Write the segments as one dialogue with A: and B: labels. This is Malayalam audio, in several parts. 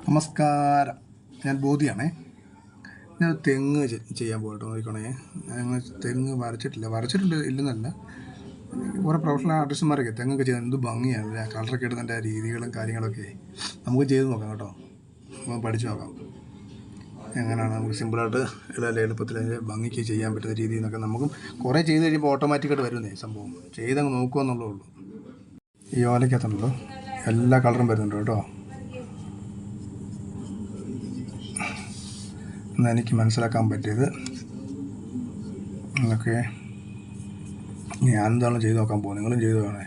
A: നമസ്കാരം. ഞാൻ ബോധിയാണേ. ഞാൻ തെങ്ങ് ചെയ്യാൻ പോയിട്ട് നോക്കണേ. ഞങ്ങൾ തെങ്ങ് വരച്ചിട്ടുണ്ട് ഇല്ലെന്നല്ല. കുറേ പ്രൊഫഷണൽ ആർട്ടിസ്റ്റന്മാരൊക്കെ തെങ്ങൊക്കെ ചെയ്യാൻ എന്ത് ഭംഗിയാണ്. കളറൊക്കെ ഇടുന്നതിൻ്റെ രീതികളും കാര്യങ്ങളൊക്കെ നമുക്ക് ചെയ്ത് നോക്കാം കേട്ടോ. നമുക്ക് പഠിച്ചു നോക്കാം എങ്ങനെയാണ് നമുക്ക് സിമ്പിളായിട്ട് എളുപ്പത്തിൽ അതിൻ്റെ ഭംഗിക്ക് ചെയ്യാൻ പറ്റുന്ന രീതിയിൽ നിന്നൊക്കെ നമുക്കും കുറേ ചെയ്ത് കഴിയുമ്പോൾ ഓട്ടോമാറ്റിക്കായിട്ട് വരുന്നേ സംഭവം. ചെയ്തങ്ങ് നോക്കുക എന്നുള്ളേ ഉള്ളൂ. ഈ ഓലയ്ക്കകത്തുണ്ടല്ലോ എല്ലാ കളറും വരുന്നുണ്ട് കേട്ടോ. എന്ന് എനിക്ക് മനസ്സിലാക്കാൻ പറ്റിയത്. എന്നൊക്കെ ഞാനെന്താണ് ചെയ്ത് നോക്കാൻ പോകും. നിങ്ങളും ചെയ്തു വേണേ.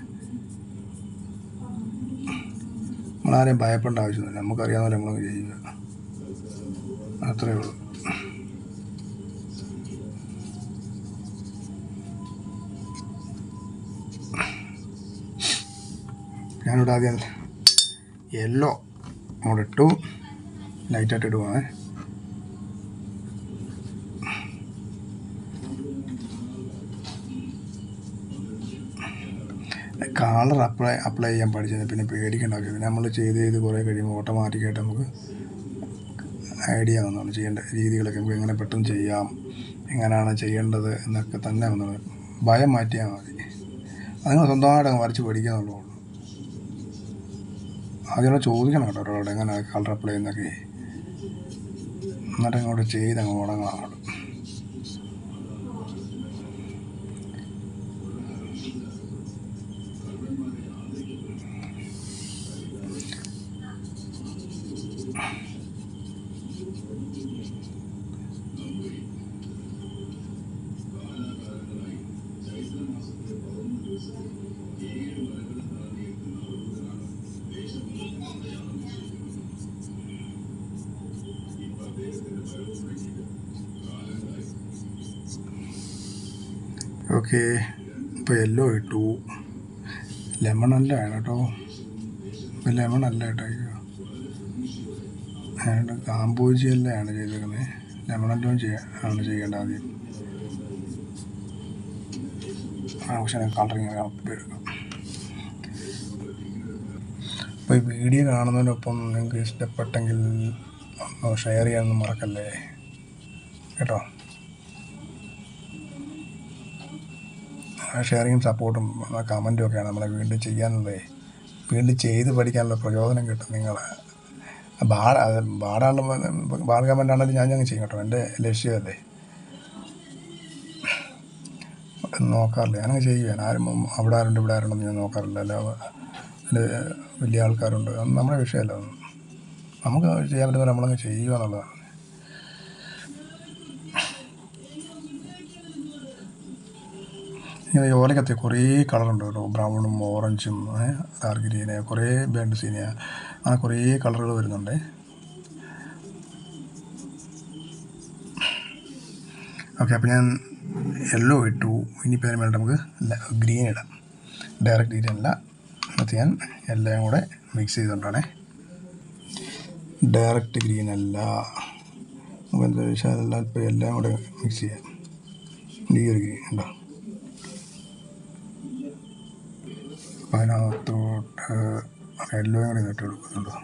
A: നമ്മളാരെയും ഭയപ്പെടേണ്ട ആവശ്യമൊന്നുമില്ല. നമുക്കറിയാവുന്ന നമ്മളങ്ങ് ചെയ്യുക, അത്രയേ ഉള്ളൂ. ഞാനിവിടെ ആദ്യം യെല്ലോ അവിടെ ഇട്ടു, ലൈറ്റായിട്ട് ഇടുവാണേ. കളർ അപ്ലൈ ചെയ്യാൻ പഠിച്ചത് പിന്നെ പേടിക്കേണ്ട ആവശ്യം. പിന്നെ നമ്മൾ ചെയ്ത് കുറേ കഴിയുമ്പോൾ ഓട്ടോമാറ്റിക്കായിട്ട് നമുക്ക് ഐഡിയ വന്നോളൂ. ചെയ്യേണ്ട രീതികളൊക്കെ നമുക്ക് എങ്ങനെ പെട്ടെന്ന് ചെയ്യാം, എങ്ങനെയാണ് ചെയ്യേണ്ടത് എന്നൊക്കെ തന്നെ വന്നോളൂ. ഭയം മാറ്റിയാൽ മതി. അത് സ്വന്തമായിട്ട് അങ്ങ് വരച്ച് പഠിക്കാന്നുള്ളൂ. ആദ്യം ചോദിക്കണം കേട്ടോ ഒരാളോട് എങ്ങനെ കളർ അപ്ലൈ ചെയ്യുന്നൊക്കെ. എന്നിട്ട് അങ്ങോട്ട് ചെയ്തങ്ങ് ഉണങ്ങാം. ഓക്കെ, ഇപ്പോൾ യെല്ലോ ഇട്ടു. ലെമണല്ല കേട്ടോ, ലെമണല്ല കേട്ടോ. അയ്യോ, കാമ്പോജിയല്ലാണ് ചെയ്തേക്കുന്നത്. ലെമണല്ലോ ആണ് ചെയ്യേണ്ടത് ആദ്യം. പക്ഷേ കളറിങ് എടുക്കാം. അപ്പോൾ ഈ വീഡിയോ കാണുന്നതിനൊപ്പം നിങ്ങൾക്ക് ഇഷ്ടപ്പെട്ടെങ്കിൽ ഷെയർ ചെയ്യാനൊന്നും മറക്കല്ലേ കേട്ടോ. ഷെയറിങ്ങും സപ്പോർട്ടും കമൻറ്റും ഒക്കെയാണ് നമ്മളെ വീണ്ടും ചെയ്യാനുള്ളത്. വീണ്ടും ചെയ്ത് പഠിക്കാനുള്ള പ്രചോദനം കിട്ടും. നിങ്ങൾ ബാഡ് കമൻ്റ് ആണെങ്കിലും ഞാൻ ചെയ്യും കേട്ടോ. എൻ്റെ ലക്ഷ്യമല്ലേ. നോക്കാറില്ല, ഞാനങ്ങ് ചെയ്യുകയാണ്. ആരും അവിടെ ആരുണ്ട് ഇവിടെ ആരുണ്ടെന്ന് ഞാൻ നോക്കാറില്ല. അല്ല അതിൽ വലിയ ആൾക്കാരുണ്ട്, അതൊന്നും നമ്മുടെ വിഷയമല്ല. നമുക്ക് ചെയ്യാൻ പറ്റുന്ന നമ്മളങ്ങ് ചെയ്യുക എന്നുള്ളതാണ്. ഇങ്ങനെ ഓലക്കത്തെ കുറേ കളറുണ്ട് കേട്ടോ. ബ്രൗണും ഓറഞ്ചും ഡാർക്ക് ഗ്രീന്, കുറേ ബേൺഡ് സീനിയ, അങ്ങനെ കുറേ കളറുകൾ വരുന്നുണ്ട്. ഓക്കെ, അപ്പോൾ ഞാൻ യെല്ലോ ഇട്ടു. ഇനിയിപ്പോൾ അതിന് വേണ്ടി നമുക്ക് ഗ്രീൻ ഇടാം. ഡയറക്റ്റ് ഗ്രീൻ അല്ല, അത് ഞാൻ എല്ലാം കൂടെ മിക്സ് ചെയ്തുകൊണ്ടാണേ. ഡയറക്റ്റ് ഗ്രീൻ അല്ല, നമുക്ക് എന്താ വെച്ചാൽ അതെല്ലാം ഇപ്പോൾ എല്ലാം കൂടെ മിക്സ് ചെയ്യാം. ഈ ഒരു ഗ്രീൻ ഉണ്ടോ, അപ്പോൾ അതിനകത്തോട്ട് യെല്ലോയും കൂടി ഇട്ട് കൊടുക്കുന്നുണ്ടോ.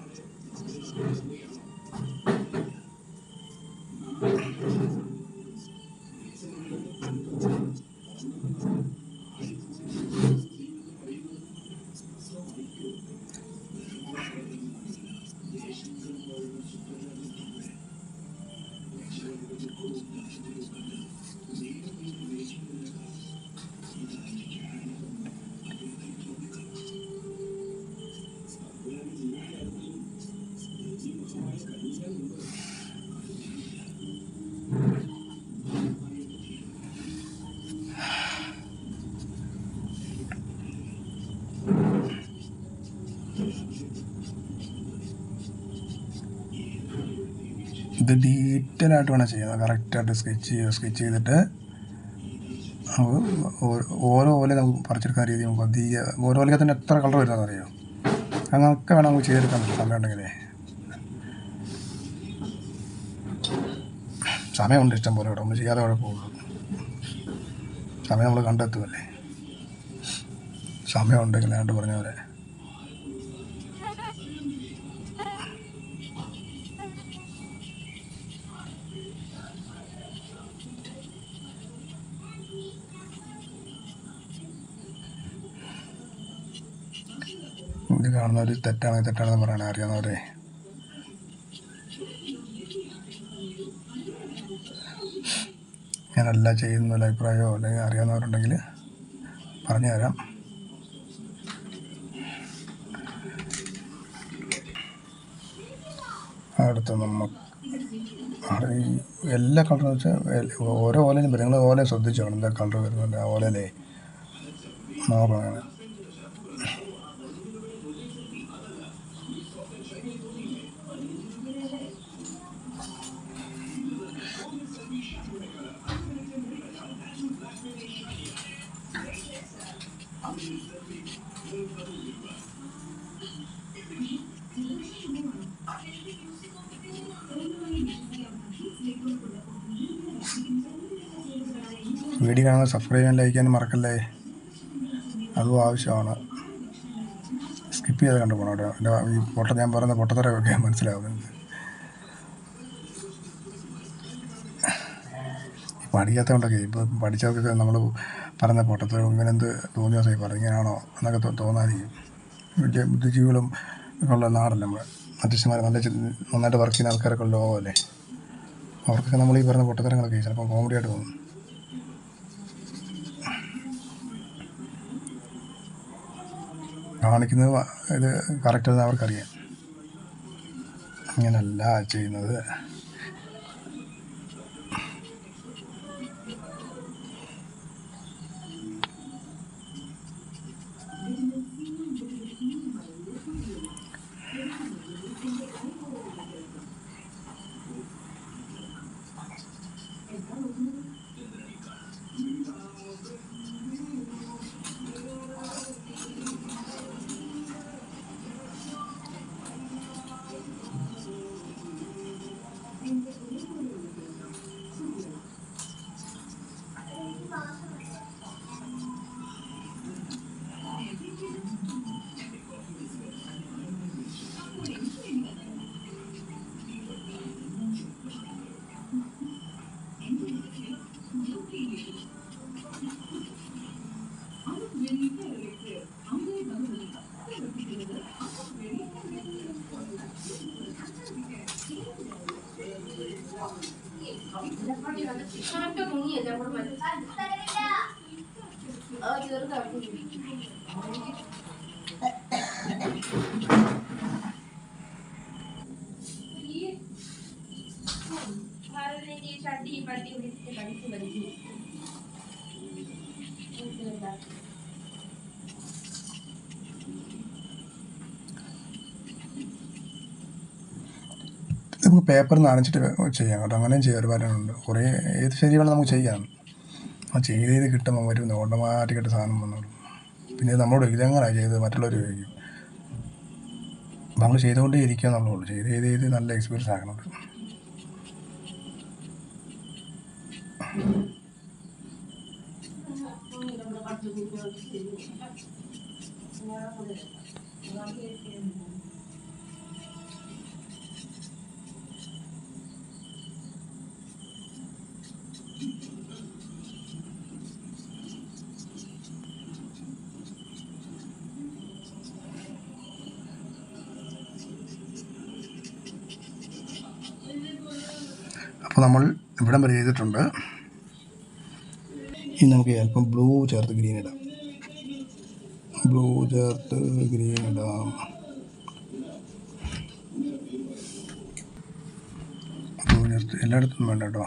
A: ഇത് ഡീറ്റെയിലായിട്ട് വേണം ചെയ്യുന്നത്. കറക്റ്റായിട്ട് സ്കെച്ച് ചെയ്തിട്ട് ഓരോ ഓല നമുക്ക് പറിച്ചെടുക്കാൻ രീതി നമുക്ക് പതിയെ ഓരോ ഓലയ്ക്ക് തന്നെ എത്ര കളർ വരുന്നതെന്ന് അറിയാം. അങ്ങനെയൊക്കെ വേണം നമുക്ക് ചെയ്തെടുക്കാൻ പറ്റും. സമയം ഉണ്ടെങ്കിലേ. സമയമുണ്ട് ഇഷ്ടം പോലെ കേട്ടോ. നമ്മൾ ചെയ്യാതെ കുഴപ്പമുള്ളൂ. സമയം നമ്മൾ കണ്ടെത്തുമല്ലേ. സമയമുണ്ടെങ്കിൽ ആണ്ട് പറഞ്ഞ പോലെ കാണുന്നവർ തെറ്റാണെന്ന് പറയണേ, അറിയാവുന്നവരെ. ഞാനല്ല ചെയ്യുന്ന അഭിപ്രായമോ അല്ലെങ്കിൽ അറിയാവുന്നവരുണ്ടെങ്കിൽ പറഞ്ഞു തരാം. അടുത്ത നമുക്ക് ഈ എല്ലാ കളറെന്ന് വെച്ചാൽ ഓരോ ഓലയിലും വരും. നിങ്ങൾ ഓല ശ്രദ്ധിച്ചോ, എന്താ കളർ വരുന്നുണ്ട് ആ ഓലയിലേ നോക്കണം. വീഡിയോ കാണുന്നത് സബ്സ്ക്രൈബ് ചെയ്യാൻ, ലൈക്ക് ചെയ്യാൻ മറക്കല്ലേ, അതും ആവശ്യമാണ്. സ്കിപ്പ് ചെയ്ത് കണ്ടു പോകണം കേട്ടോ. എൻ്റെ ഞാൻ പറയുന്ന പൊട്ടത്തരമൊക്കെ മനസ്സിലാവുന്നത്. പഠിക്കാത്തതുകൊണ്ടൊക്കെ ഇപ്പോൾ പഠിച്ചവർക്കൊക്കെ നമ്മൾ പറയുന്ന പൊട്ടത്തരം ഇങ്ങനെ എന്ത് തോന്നിയ ദിവസമായി പറയും, ഇങ്ങനെയാണോ എന്നൊക്കെ തോന്നാതിരിക്കും. വലിയ ബുദ്ധിജീവികളും ഒക്കെ ഉള്ള നാടല്ലേ നമ്മൾ. അധ്യക്ഷന്മാർ നന്നായിട്ട് വർക്ക് ചെയ്യുന്ന ആൾക്കാരൊക്കെ ഉള്ള ലോകമല്ലേ. അവർക്കൊക്കെ നമ്മൾ ഈ പറയുന്ന പൊട്ടത്തരങ്ങളൊക്കെ ചിലപ്പോൾ കോമഡി ആയിട്ട് തോന്നും. കാണിക്കുന്നത് ഇത് കറക്റ്റ് അവർക്കറിയാം. അങ്ങനല്ല ചെയ്യുന്നത്. നമുക്ക് പേപ്പർ നനച്ചിട്ട് ചെയ്യാം കേട്ടോ. അങ്ങനെയും ചെയ്യാം, ഒരുപാടുണ്ട്. കുറേ ഏത് ശരി വേണം നമുക്ക് ചെയ്യാം. ആ ചെയ്ത് കിട്ടുമ്പോൾ വരും ഓട്ടോമാറ്റിക്കായിട്ട് സാധനം വന്നോളും. പിന്നെ നമ്മളോട് ഇതെങ്ങനെ ചെയ്ത് മറ്റുള്ളവർ ചോദിക്കും. അപ്പം നമ്മൾ ചെയ്തുകൊണ്ടേ ഇരിക്കുക എന്നുള്ളൂ. ചെയ്ത് നല്ല എക്സ്പീരിയൻസ് ആക്കണം. അപ്പോൾ നമ്മൾ ഇവിടം വരെ ചെയ്തിട്ടുണ്ട്. ഇനി നമുക്ക് അല്പം ബ്ലൂ ചേർത്ത് ഗ്രീൻ ഇടാം. ബ്ലൂ ചേർത്ത് ഗ്രീൻ ഇടാം. ബ്ലൂ ചേർത്ത് എല്ലായിടത്തും വേണ്ട കേട്ടോ.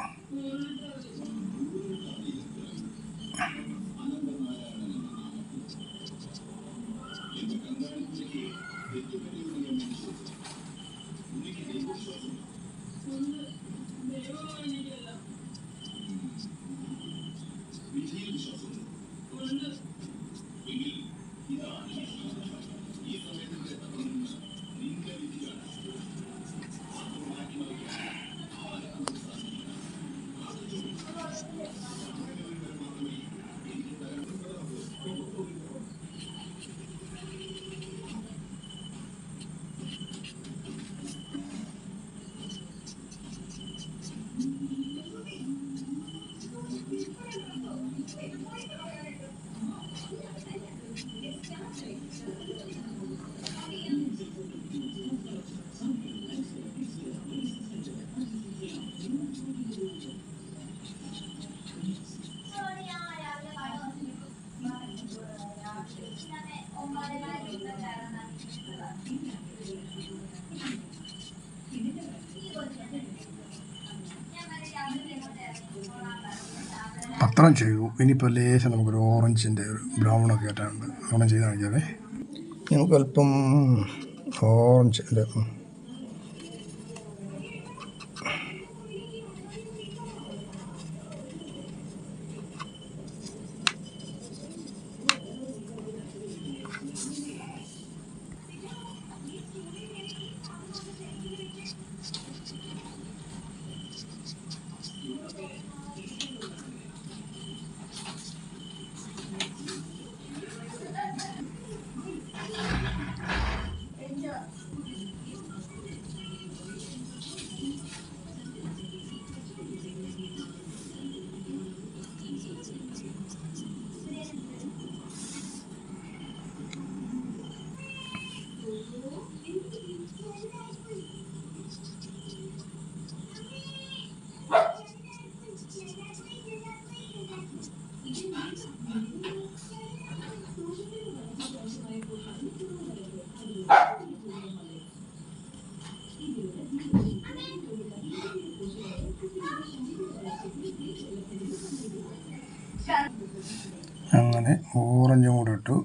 A: അത്രയും ചെയ്തു. ഇനിയിപ്പോൾ ലേശം നമുക്കൊരു ഓറഞ്ചിൻ്റെ ഒരു ബ്രൗണൊക്കെ ആയിട്ടുണ്ട്. അങ്ങനെ ചെയ്ത് കാണിക്കാവേ. നമുക്ക് അല്പം ഓറഞ്ചിൻ്റെ അങ്ങനെ ഓറഞ്ചും കൂടെ ഇട്ടു.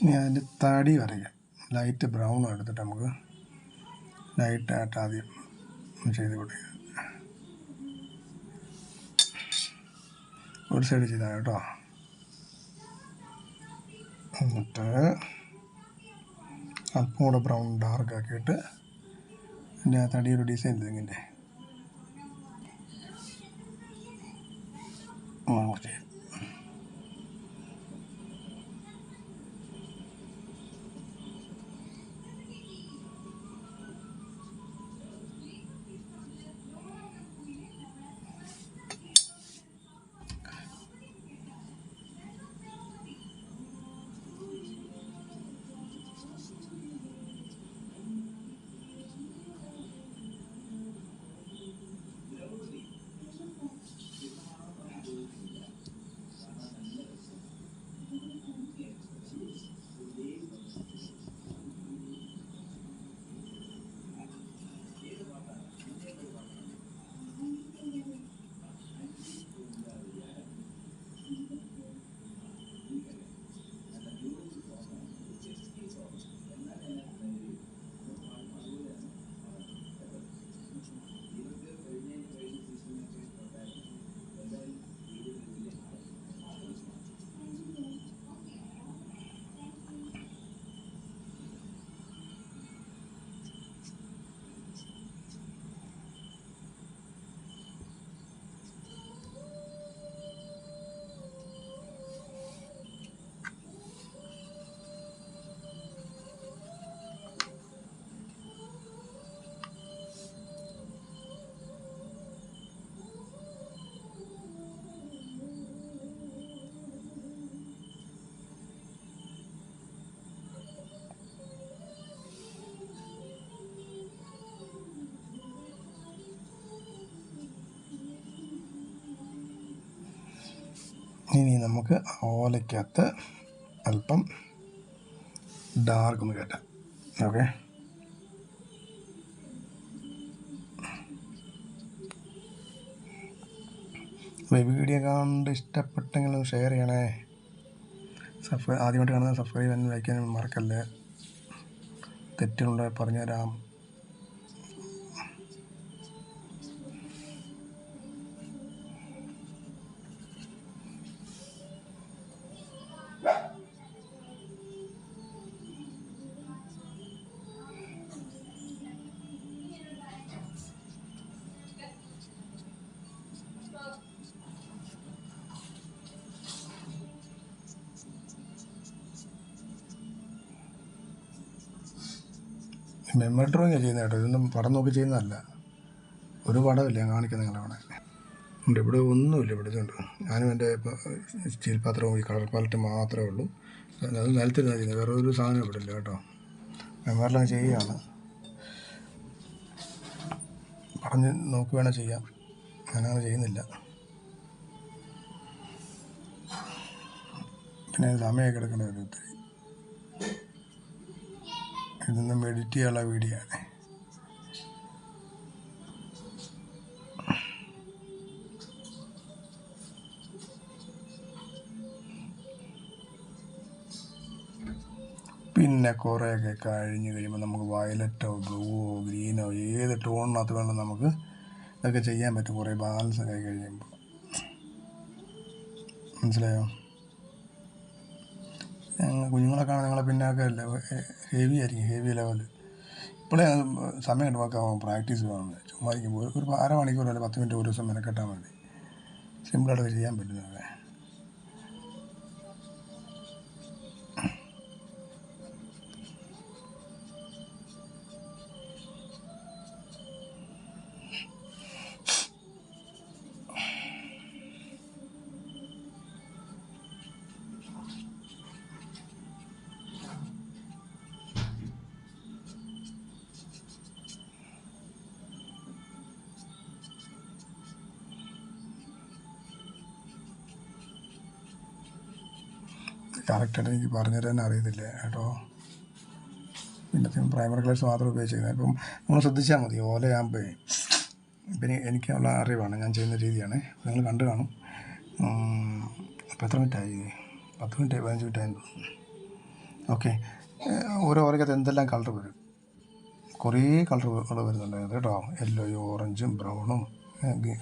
A: ഇനി അതിൻ്റെ തടി വരയ്ക്കാം. ലൈറ്റ് ബ്രൗൺ എടുത്തിട്ട് നമുക്ക് ലൈറ്റായിട്ട് ആദ്യം ചെയ്ത് കൊടുക്കുക. ഒരു സൈഡ് ചെയ്താൽ കേട്ടോ. എന്നിട്ട് അല്പം കൂടെ ബ്രൗൺ ഡാർക്ക് ആക്കിയിട്ട് എൻ്റെ തടിയൊരു ഡിസൈൻ ഇതിങ്ങനെ ചെയ്യും. ഇനി നമുക്ക് ഓലയ്ക്കകത്ത് അല്പം ഡാർക്ക് ഒന്ന് കയറ്റാം. ഓക്കെ, വീഡിയോ കണ്ട് ഇഷ്ടപ്പെട്ടെങ്കിൽ ഒന്ന് ഷെയർ ചെയ്യണേ. ആദ്യമായിട്ട് കാണുന്നത് സബ്സ്ക്രൈബ് ചെയ്യാനും ലൈക്ക് ചെയ്യാനും മറക്കല്ലേ. തെറ്റുകളുണ്ടെങ്കിൽ പറഞ്ഞുതരാം. മെമ്മറി ഡ്രോയിങ്ങാണ് ചെയ്യുന്നത് കേട്ടോ. ഇതൊന്നും പടം നോക്കി ചെയ്യുന്നതല്ല. ഒരു പടമില്ല ഞാൻ കാണിക്കാം നിങ്ങളവിടെ ഉണ്ട്. ഇവിടെ ഒന്നുമില്ല. ഇവിടെ ഇതുണ്ട്. ഞാനും എൻ്റെ സ്റ്റീൽ പാത്രവും ഈ കളർ പാലറ്റ് മാത്രമേ ഉള്ളൂ. അത് നിലത്തിരുന്നാണ് ചെയ്യുന്നത്. വേറെ ഒരു സാധനം ഇവിടെ ഇല്ല കേട്ടോ. മെമ്മറിലങ്ങ് ചെയ്യുകയാണ്. പറഞ്ഞ് നോക്കുകയാണെങ്കിൽ ചെയ്യാം. ഞാനങ്ങനെ ചെയ്യുന്നില്ല. പിന്നെ സമയമൊക്കെ എടുക്കേണ്ട ഒരു ഒത്തിരി. ഇതൊന്നും എഡിറ്റ് ചെയ്യാനുള്ള വീഡിയോ ആണ്. പിന്നെ കുറേയൊക്കെ കഴിഞ്ഞ് കഴിയുമ്പോൾ നമുക്ക് വയലറ്റോ ബ്ലൂവോ ഗ്രീനോ ഏത് ടോണിനകത്ത് വേണം നമുക്ക് ഇതൊക്കെ ചെയ്യാൻ പറ്റും. കുറേ ബാലൻസ് ഒക്കെ ആയി കഴിയുമ്പോൾ. മനസ്സിലായോ? കുഞ്ഞുങ്ങളൊക്കെ ആണെങ്കിൽ നിങ്ങളെ പിന്നാക്കെ അല്ല ഹെവി ആയിരിക്കും, ഹെവി ലെവൽ. ഇപ്പോഴേ സമയം കിട്ടുമ്പോൾ പ്രാക്ടീസ് വേണം. ചുമ്മാ ഇരിക്കുമ്പോൾ ഒരു അരമണിക്കൂർ അല്ല 10 മിനിറ്റ് ഒരു ദിവസം മെനക്കെട്ടാൽ മതി. സിമ്പിളായിട്ട് ചെയ്യാൻ പറ്റുന്നതൊക്കെ. കറക്റ്റായിട്ട് എനിക്ക് പറഞ്ഞു തരാൻ അറിയത്തില്ല കേട്ടോ. പിന്നെ പ്രൈമറി ക്ലാസ് മാത്രം ഉപയോഗിച്ചിരുന്നത്. ഇപ്പം നമ്മൾ ശ്രദ്ധിച്ചാൽ മതി. ഓലയാകുമ്പോൾ പിന്നെ എനിക്കുള്ള അറിവാണ്, ഞാൻ ചെയ്യുന്ന രീതിയാണ്. നിങ്ങൾ കണ്ടു കാണും. ഇപ്പം എത്ര മിനിറ്റായി? 10 മിനിറ്റ് 15 മിനിറ്റായി തോന്നുന്നു. ഓക്കെ. ഓരോ ഓരക്കകത്ത് എന്തെല്ലാം കളർ വരും, കുറേ കളറുകൾ വരുന്നുണ്ടായിരുന്നു കേട്ടോ. യെല്ലോയും ഓറഞ്ചും ബ്രൗണും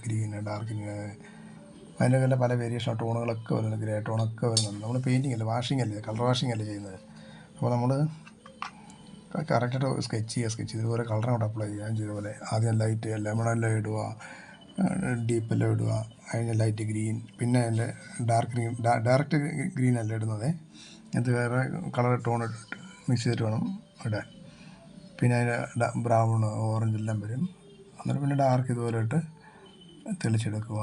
A: ഗ്രീന് ഡാർക്ക് ഗ്രീന്, അതിൻ്റെ തന്നെ പല വേരിയേഷൻ ടോണുകളൊക്കെ വരുന്നുണ്ട്. ഗ്രേ ടോണൊക്കെ വരുന്നുണ്ട്. നമ്മൾ പെയിൻറ്റിങ് അല്ലേ, വാഷിംഗ് അല്ലേ, കളർ വാഷിംഗ് അല്ലേ ചെയ്യുന്നത്. അപ്പോൾ നമ്മൾ കറക്റ്റായിട്ട് സ്കെച്ച് ചെയ്യുക. ഇതുപോലെ കളർ അങ്ങോട്ട് അപ്ലൈ ചെയ്യുക. ഞാൻ ചെയ്ത പോലെ ആദ്യം ലൈറ്റ് ലെമൺ എല്ലാം ഇടുക, ഡീപ്പ് എല്ലാം ഇടുക, അതിന് ലൈറ്റ് ഗ്രീൻ, പിന്നെ അതിൻ്റെ ഡയറക്റ്റ് ഗ്രീൻ അല്ല ഇടുന്നത്. അത് വേറെ കളർ ടോൺ ഇട്ടിട്ട് മിക്സ് ചെയ്തിട്ട് വേണം ഇടാൻ. പിന്നെ അതിന് ബ്രൗൺ ഓറഞ്ച് എല്ലാം വരും. എന്നിട്ട് പിന്നെ ഡാർക്ക് ഇതുപോലെ ഇട്ട് തെളിച്ചെടുക്കുക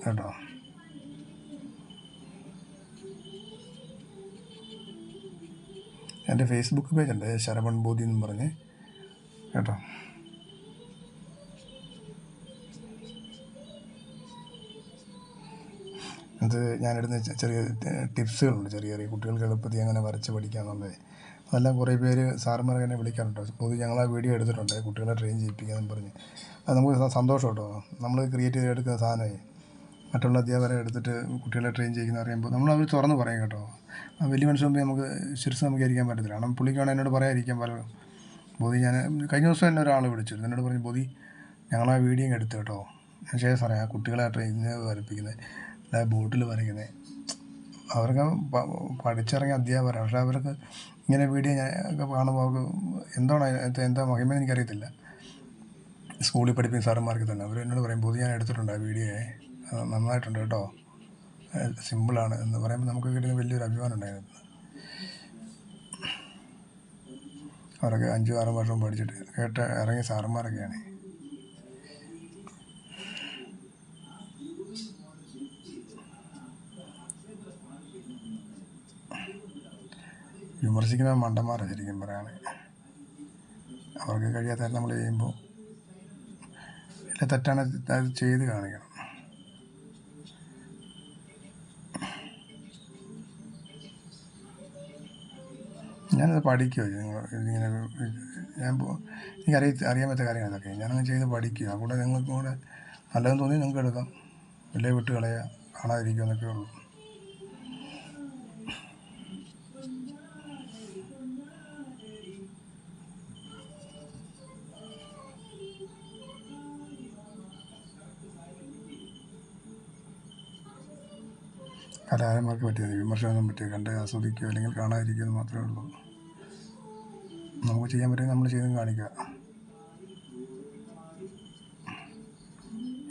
A: കേട്ടോ. എൻ്റെ ഫേസ്ബുക്ക് പേജുണ്ട്, ശരവൺ ബോധി എന്നും പറഞ്ഞ് കേട്ടോ. അത് ഞാനിടുന്ന ചെറിയ ടിപ്സുകളുണ്ട്, ചെറിയ ചെറിയ കുട്ടികൾക്ക് എളുപ്പത്തിൽ അങ്ങനെ വരച്ച് പഠിക്കാമെന്നുള്ളത്. അതെല്ലാം കുറേ പേര് സാറുമാർ എന്നെ വിളിക്കാറുണ്ട്. പൊതുവെ ഞങ്ങൾ ആ വീഡിയോ എടുത്തിട്ടുണ്ട്, കുട്ടികളെ ട്രെയിൻ ചെയ്യിപ്പിക്കാമെന്ന് പറഞ്ഞ്. അത് നമുക്ക് സന്തോഷം കേട്ടോ. നമ്മൾ ക്രിയേറ്റ് ചെയ്തെടുക്കുന്ന സാധനമേ മറ്റുള്ള അധ്യാപകരെ എടുത്തിട്ട് കുട്ടികളെ ട്രെയിൻ ചെയ്യുന്ന അറിയുമ്പോൾ നമ്മളത് തുറന്ന് പറയും കേട്ടോ. ആ വലിയ മനുഷ്യൻ മുമ്പേ നമുക്ക് ശിരസ് നമുക്ക് ഇരിക്കാൻ പറ്റത്തില്ല. കാരണം പുള്ളിക്കാണ് എന്നോട് പറയാതിരിക്കാൻ പലരും. ബോധി ഞാൻ കഴിഞ്ഞ ദിവസം എന്നെ ഒരാൾ വിളിച്ചിരുന്നു. എന്നോട് പറഞ്ഞു, ബോധി ഞങ്ങൾ ആ വീഡിയോ എടുത്തു കേട്ടോ. ഞാൻ ശരി സാറേ, ആ കുട്ടികളെ ട്രെയിൻ വരപ്പിക്കുന്നത്, അതായത് ബോട്ടിൽ വരയ്ക്കുന്നത്, അവർക്ക് പഠിച്ചിറങ്ങിയ അധ്യാപകരാണ്. പക്ഷേ അവർക്ക് ഇങ്ങനെ വീഡിയോ ഞാൻ ഒക്കെ കാണുമ്പോൾ അവർക്ക് എന്താ മഹിമ എനിക്കറിയത്തില്ല. സ്കൂളിൽ പഠിപ്പിക്കുന്ന സാറന്മാർക്ക് തന്നെ അവർ എന്നോട് പറയും, ബോധി ഞാൻ എടുത്തിട്ടുണ്ട് ആ വീഡിയോയെ, നന്നായിട്ടുണ്ട് കേട്ടോ, സിമ്പിളാണ് എന്ന് പറയുമ്പോൾ നമുക്ക് കിട്ടുന്ന വലിയൊരു അഭിമാനം ഉണ്ടായിരുന്നു. അവരൊക്കെ 5-6 വർഷം പഠിച്ചിട്ട് കേട്ട് ഇറങ്ങിയ സാറന്മാരൊക്കെയാണ്. വിമർശിക്കുന്ന മണ്ടന്മാരാണ് ശരിക്കും പറയുകയാണെങ്കിൽ. അവർക്ക് കഴിയാത്ത നമ്മൾ ചെയ്യുമ്പോൾ ഇല്ല, തെറ്റാണ്, അത് ചെയ്ത് കാണിക്കണം. ഞാനത് പഠിക്കുക, ഇങ്ങനെ അറിയാൻ പറ്റാത്ത കാര്യങ്ങൾ ഇതൊക്കെ ഞാനങ്ങനെ ചെയ്ത് പഠിക്കുക. കൂടെ നിങ്ങൾക്ക് കൂടെ നല്ലതെന്ന് തോന്നി നിങ്ങൾക്ക് എടുക്കാം, വലിയ വിട്ട് കളയുക, കാണാതിരിക്കുക എന്നൊക്കെ ഉള്ളൂ. കലാകാരന്മാർക്ക് പറ്റിയത് വിമർശനം പറ്റിയത് കണ്ട് ആസ്വദിക്കുക അല്ലെങ്കിൽ കാണാതിരിക്കുക എന്ന് മാത്രമേ ഉള്ളൂ. നമുക്ക് ചെയ്യാൻ പറ്റുമെങ്കിൽ നമ്മൾ ചെയ്തും കാണിക്കുക.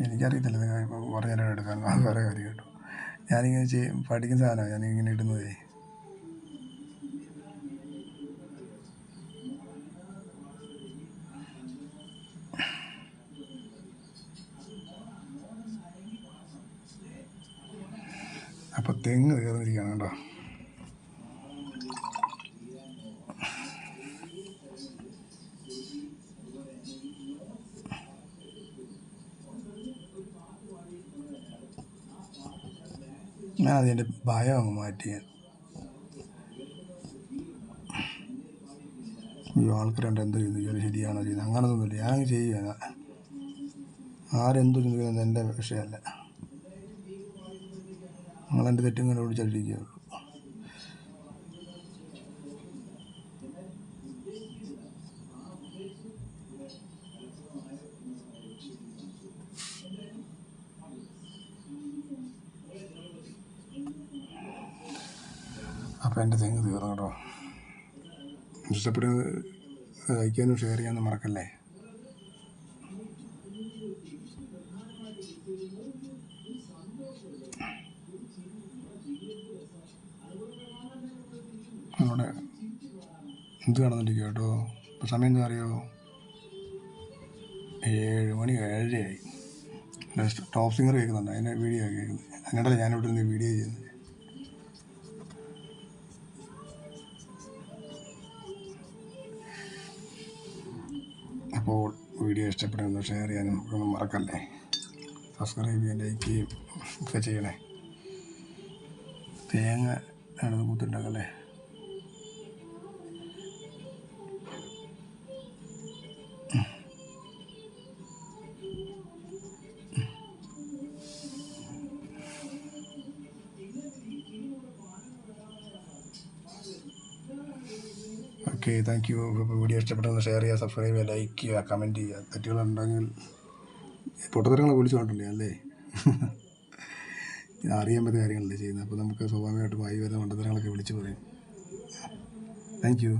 A: എനിക്കറിയത്തില്ല നിങ്ങൾ പറഞ്ഞാലും എടുക്കാൻ, അത് വേറെ കാര്യം കേട്ടോ. ഞാനിങ്ങനെ പഠിക്കുന്ന സാധനമാണ് ഞാനിങ്ങനെ ഇടുന്നതേ. തെങ്ങ് തീർന്നിരിക്കുകയാണ് കേട്ടോ. ഞാൻ അതിൻ്റെ ഭയം അങ്ങ് മാറ്റി. ഈ ആൾക്കാരുണ്ട് എന്ത് ചെയ്യുന്നു, ജോലി ശരിയാണോ ചെയ്യുന്നത്, അങ്ങനൊന്നുമില്ല. ഞാനങ്ങ് ചെയ്യുക. ആരെന്തു ചിന്തിക്കുന്നത് എൻ്റെ വിഷയമല്ല. നിങ്ങളെൻ്റെ തെറ്റും കണ്ടുപിടിച്ചിരിക്കുകയുള്ളൂ. അപ്പോൾ എൻ്റെ തെങ്ങ് തീർന്നു കേട്ടോ. ഇഷ്ടപ്പെടുന്നത് ലൈക്കാനും ഷെയർ ചെയ്യാനും മറക്കല്ലേ. അവിടെ എന്ത് നടന്നിരിക്കുക കേട്ടോ. ഇപ്പോൾ സമയം എന്താ അറിയോ? 7 മണി 7:30 ടോപ്പ് സിംഗർ കേൾക്കുന്നുണ്ട്, അതിൻ്റെ വീഡിയോ കേൾക്കുന്നത്. അങ്ങനെയല്ല ഞാനിവിടെ നിന്ന് വീഡിയോ ചെയ്യുന്നത്. അപ്പോൾ വീഡിയോ ഇഷ്ടപ്പെടുന്നു ഷെയർ ചെയ്യാനും ഒന്നും മറക്കല്ലേ. സബ്സ്ക്രൈബ് ചെയ്യാൻ, ലൈക്ക് ചെയ്യും ഒക്കെ ചെയ്യണേ. തേങ്ങ ആണ് കൂത്തുണ്ടാക്കല്ലേ. Okay, thank you. വീഡിയോ ഇഷ്ടപ്പെട്ടെന്ന് ഷെയർ ചെയ്യുക, സബ്സ്ക്രൈബ് ചെയ്യുക, ലൈക്ക് ചെയ്യുക, കമൻറ്റ് ചെയ്യുക. തെറ്റുകളുണ്ടെങ്കിൽ പൊട്ടത്തരങ്ങളെ വിളിച്ചു കൊണ്ടല്ലേ അല്ലേ. അറിയാൻ പറ്റുന്ന കാര്യങ്ങളല്ലേ ചെയ്യുന്നത്. അപ്പോൾ നമുക്ക് സ്വാഭാവികമായിട്ടും ആയി വരുന്ന മണ്ടത്തരങ്ങളൊക്കെ വിളിച്ചു പറയും. Thank you.